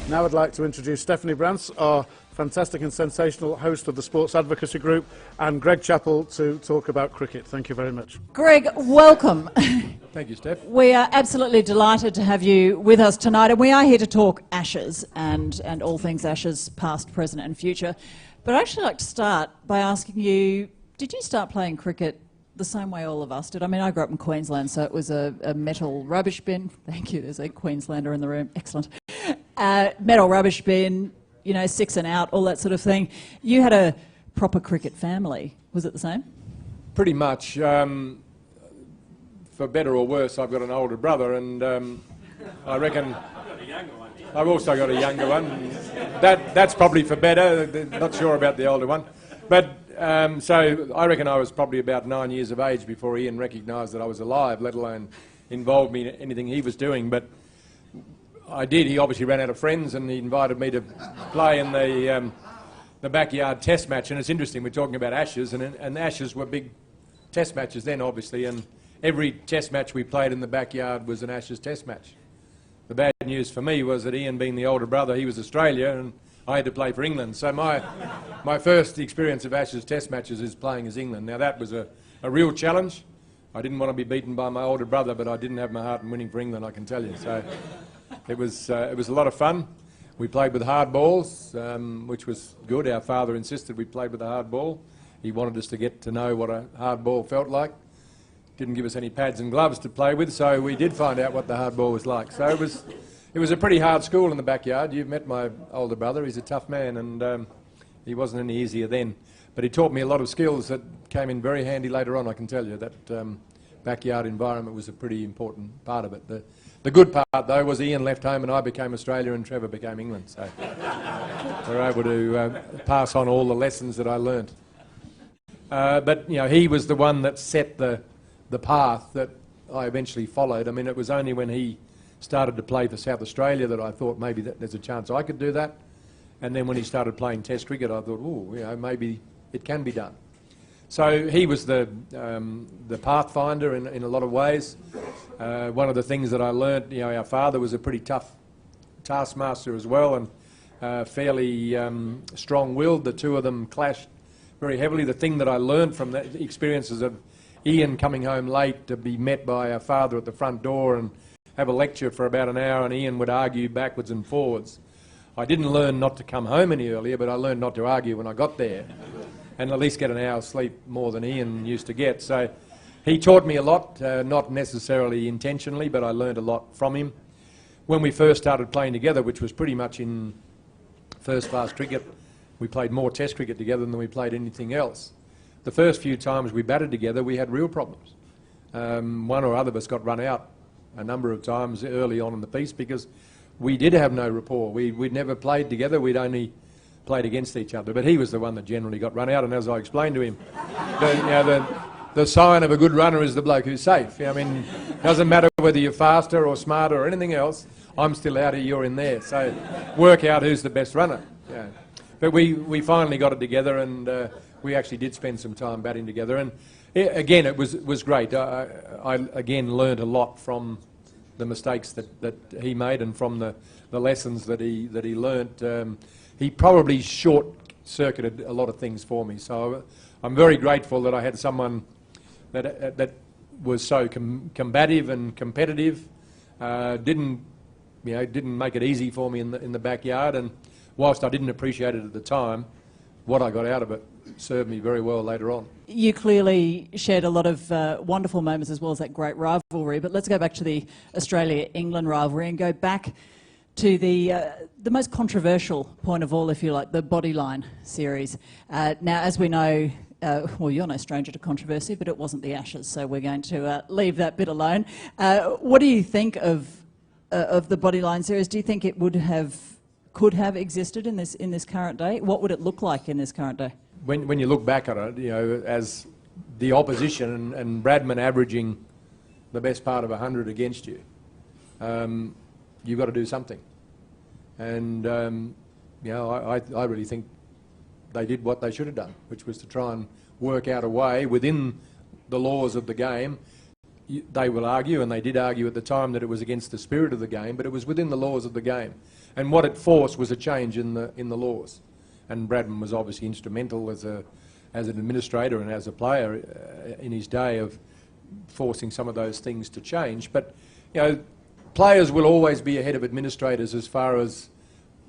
Now I'd like to introduce Stephanie Brance, our fantastic and sensational host of the Sports Advocacy Group, and Greg Chappell to talk about cricket. Thank you very much. Greg, welcome. Thank you, Steph. We are absolutely delighted to have you with us tonight, and we are here to talk Ashes and all things Ashes, past, present and future. But I'd actually like to start by asking you, did you start playing cricket the same way all of us did? I mean, I grew up in Queensland, so it was a metal rubbish bin. Thank you, there's a Queenslander in the room. Excellent. Metal rubbish bin, you know, 6 and out, all that sort of thing. You had a proper cricket family. Was it the same? Pretty much. For better or worse, I've got an older brother, and I reckon I've also got a younger one. That's probably for better. Not sure about the older one. But so I reckon I was probably about 9 years of age before Ian recognised that I was alive, let alone involved me in anything he was doing. But I did. He obviously ran out of friends, and he invited me to play in the backyard test match. And it's interesting, we're talking about Ashes, and Ashes were big test matches then, obviously, and every test match we played in the backyard was an Ashes test match. The bad news for me was that Ian, being the older brother, he was Australia, and I had to play for England. So my first experience of Ashes test matches is playing as England. Now that was a real challenge. I didn't want to be beaten by my older brother, but I didn't have my heart in winning for England, I can tell you. So it was a lot of fun. We played with hard balls, which was good. Our father insisted we played with a hard ball. He wanted us to get to know what a hard ball felt like. Didn't give us any pads and gloves to play with, so we did find out what the hard ball was like. So it was a pretty hard school in the backyard. You've met my older brother. He's a tough man, and he wasn't any easier then. But he taught me a lot of skills that came in very handy later on, I can tell you. That backyard environment was a pretty important part of it. The good part, though, was Ian left home and I became Australia and Trevor became England. So we were able to pass on all the lessons that I learnt. But, you know, he was the one that set the path that I eventually followed. I mean, it was only when he started to play for South Australia that I thought maybe there's a chance I could do that. And then when he started playing Test cricket, I thought, oh, you know, maybe it can be done. So he was the pathfinder in a lot of ways. One of the things that I learnt, you know, our father was a pretty tough taskmaster as well, and fairly strong-willed. The two of them clashed very heavily. The thing that I learnt from the experiences of Ian coming home late to be met by our father at the front door and have a lecture for about an hour, and Ian would argue backwards and forwards. I didn't learn not to come home any earlier, but I learned not to argue when I got there, and at least get an hour's sleep more than Ian used to get. So he taught me a lot, not necessarily intentionally, but I learned a lot from him. When we first started playing together, which was pretty much in first-class cricket, we played more Test cricket together than we played anything else. The first few times we batted together, we had real problems. One or other of us got run out a number of times early on in the piece because we did have no rapport. We'd never played together, we'd only played against each other. But he was the one that generally got run out, and as I explained to him, the sign of a good runner is the bloke who's safe. I mean, it doesn't matter whether you're faster or smarter or anything else, I'm still out here, you're in there. So work out who's the best runner. Yeah. But we finally got it together, and we actually did spend some time batting together, and again it was great. I again learned a lot from the mistakes that he made and from the lessons that he learnt. He probably short-circuited a lot of things for me, so I'm very grateful that I had someone that was so combative and competitive. Didn't make it easy for me in the backyard, and whilst I didn't appreciate it at the time, what I got out of it served me very well later on. You clearly shared a lot of wonderful moments as well as that great rivalry, but let's go back to the Australia-England rivalry and go back to the most controversial point of all, if you like, the Bodyline series. Now, as we know, well, you're no stranger to controversy, but it wasn't the Ashes, so we're going to leave that bit alone. What do you think of the Bodyline series? Do you think it could have existed in this current day? What would it look like in this current day? When you look back at it, you know, as the opposition and Bradman averaging the best part of 100 against you, you've got to do something. And you know, I really think they did what they should have done, which was to try and work out a way within the laws of the game they will argue, and they did argue at the time, that it was against the spirit of the game, but it was within the laws of the game. And what it forced was a change in the laws. And Bradman was obviously instrumental as an administrator and as a player in his day of forcing some of those things to change. But, you know, players will always be ahead of administrators as far as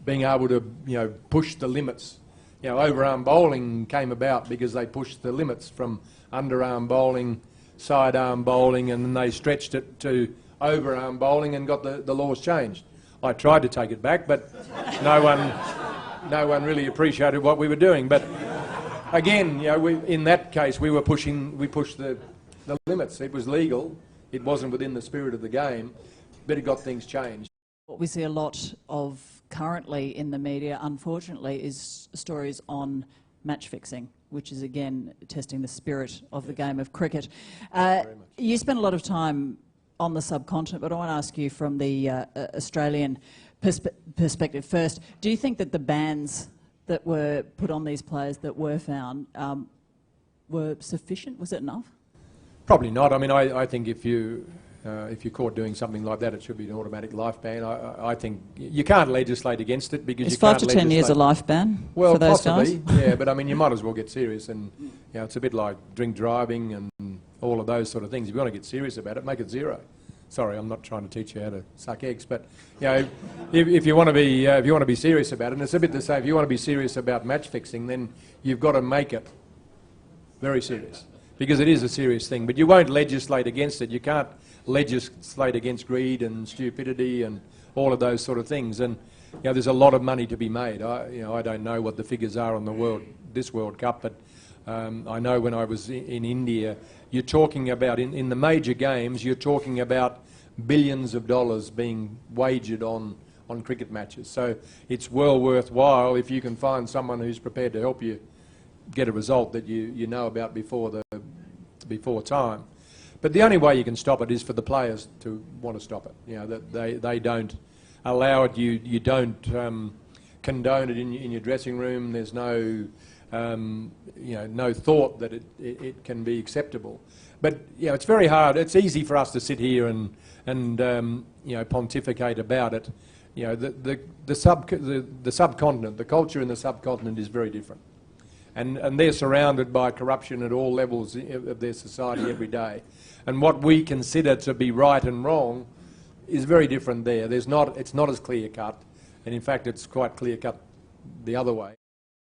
being able to, you know, push the limits. You know, overarm bowling came about because they pushed the limits from underarm bowling, sidearm bowling, and then they stretched it to overarm bowling and got the laws changed. I tried to take it back, but no one really appreciated what we were doing. But again, you know, in that case, we pushed the limits. It was legal. It wasn't within the spirit of the game, but it got things changed. What we see a lot of currently in the media, unfortunately, is stories on match fixing, which is again testing the spirit of the game of cricket. You spend a lot of time on the subcontinent, but I want to ask you from the Australian perspective first. Do you think that the bans that were put on these players that were found were sufficient? Was it enough? Probably not. I mean, I think if you're caught doing something like that, it should be an automatic life ban. I think you can't legislate against it because is you can't 5 to 10 years a life ban for those possibly, guys? yeah, but I mean, you might as well get serious. And you know, it's a bit like drink driving and all of those sort of things. If you want to get serious about it, make it 0. Sorry, I'm not trying to teach you how to suck eggs, but you know, if you want to be serious about it, and it's a bit the same. If you want to be serious about match fixing, then you've got to make it very serious, because it is a serious thing. But you won't legislate against it. You can't legislate against greed and stupidity and all of those sort of things. And you know, there's a lot of money to be made. I don't know what the figures are on this World Cup, but I know when I was in India, you're talking about in the major games, you're talking about billions of dollars being wagered on cricket matches. So it's well worthwhile if you can find someone who's prepared to help you get a result that you know about before time. But the only way you can stop it is for the players to want to stop it. You know, that they don't allow it. You don't condone it in your dressing room. There's no no thought that it can be acceptable. But you know, it's very hard. It's easy for us to sit here and pontificate about it. You know, the subcontinent, the culture in the subcontinent is very different, and they're surrounded by corruption at all levels of their society every day. And what we consider to be right and wrong is very different there. It's not as clear cut, and in fact, it's quite clear cut the other way.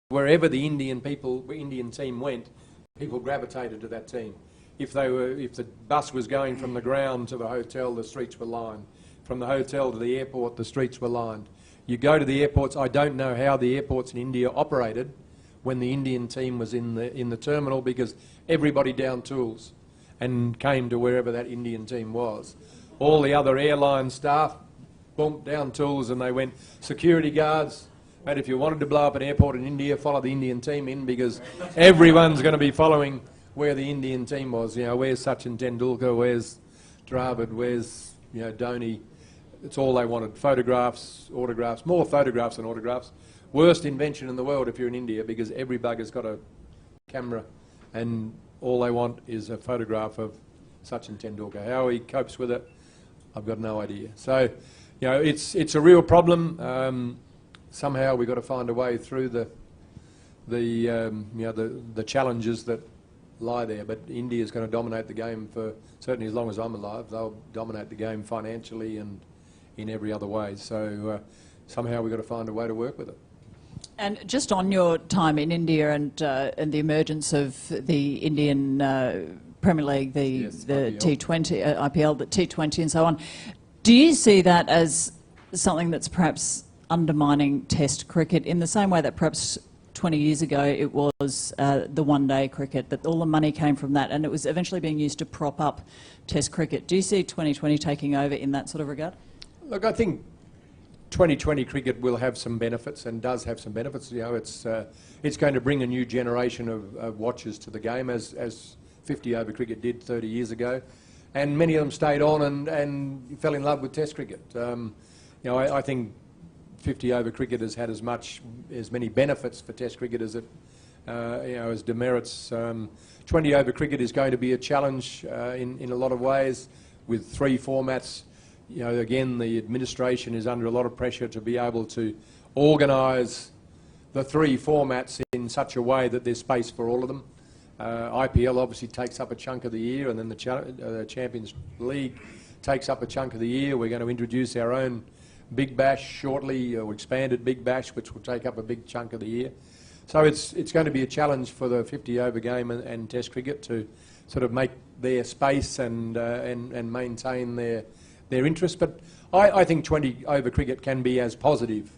Wherever the Indian team went, people gravitated to that team. If the bus was going from the ground to the hotel, the streets were lined. From the hotel to the airport, the streets were lined. You go to the airports. I don't know how the airports in India operated when the Indian team was in the terminal, because everybody down tools and came to wherever that Indian team was. All the other airline staff, boom, down tools, and they went, security guards. But if you wanted to blow up an airport in India, follow the Indian team in, because everyone's going to be following where the Indian team was. You know, where's Sachin Tendulkar, where's Dravid, where's Dhoni. It's all they wanted. Photographs, autographs, more photographs than autographs. Worst invention in the world if you're in India, because every bugger's got a camera and all they want is a photograph of Sachin Tendulkar. How he copes with it, I've got no idea. So, you know, it's a real problem. Somehow we've got to find a way through the challenges that lie there. But India's going to dominate the game for certainly as long as I'm alive. They'll dominate the game financially and in every other way. So somehow we've got to find a way to work with it. And just on your time in India and the emergence of the Indian Premier League, the T20, IPL, the T20 and so on, do you see that as something that's perhaps undermining Test cricket in the same way that perhaps 20 years ago it was the one-day cricket, that all the money came from that and it was eventually being used to prop up Test cricket? Do you see 2020 taking over in that sort of regard? Look, I think 2020 cricket will have some benefits and does have some benefits. You know, it's going to bring a new generation of watchers to the game, as 50-over cricket did 30 years ago, and many of them stayed on and fell in love with Test cricket. I think 50-over cricket has had as many benefits for Test cricket as as demerits. 20 over cricket is going to be a challenge in a lot of ways with 3 formats. Again, the administration is under a lot of pressure to be able to organise the 3 formats in such a way that there's space for all of them. IPL obviously takes up a chunk of the year, and then the Champions League takes up a chunk of the year. We're going to introduce our own Big Bash shortly, or expanded Big Bash, which will take up a big chunk of the year. So it's going to be a challenge for the 50 over game and Test cricket to sort of make their space and maintain their interest. But I think 20 over cricket can be as positive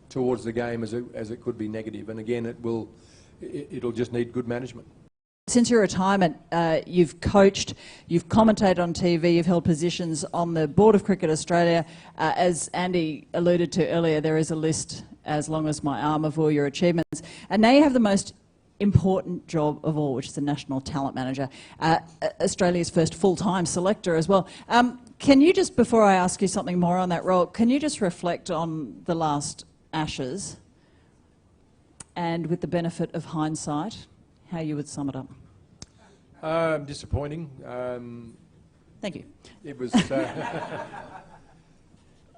towards the game as it could be negative. And again, it'll just need good management. Since your retirement, you've coached, you've commentated on TV, you've held positions on the Board of Cricket Australia. As Andy alluded to earlier, there is a list as long as my arm of all your achievements. And now you have the most important job of all, which is the National Talent Manager, Australia's first full-time selector as well. Can you just, before I ask you something more on that role, can you just reflect on the last Ashes and, with the benefit of hindsight, how you would sum it up? Disappointing. Thank you. It was...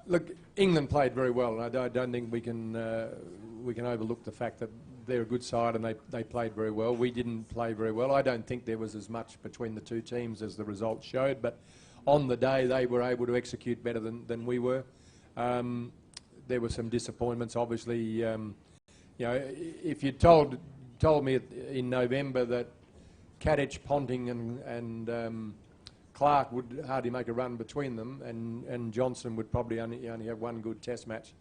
look, England played very well, and I don't think we can overlook the fact that they're a good side and they played very well. We didn't play very well. I don't think there was as much between the 2 teams as the results showed, but on the day they were able to execute better than we were. There were some disappointments, obviously. If you told me in November that Kadich, Ponting and Clark would hardly make a run between them, and Johnson would probably only have 1 good Test match,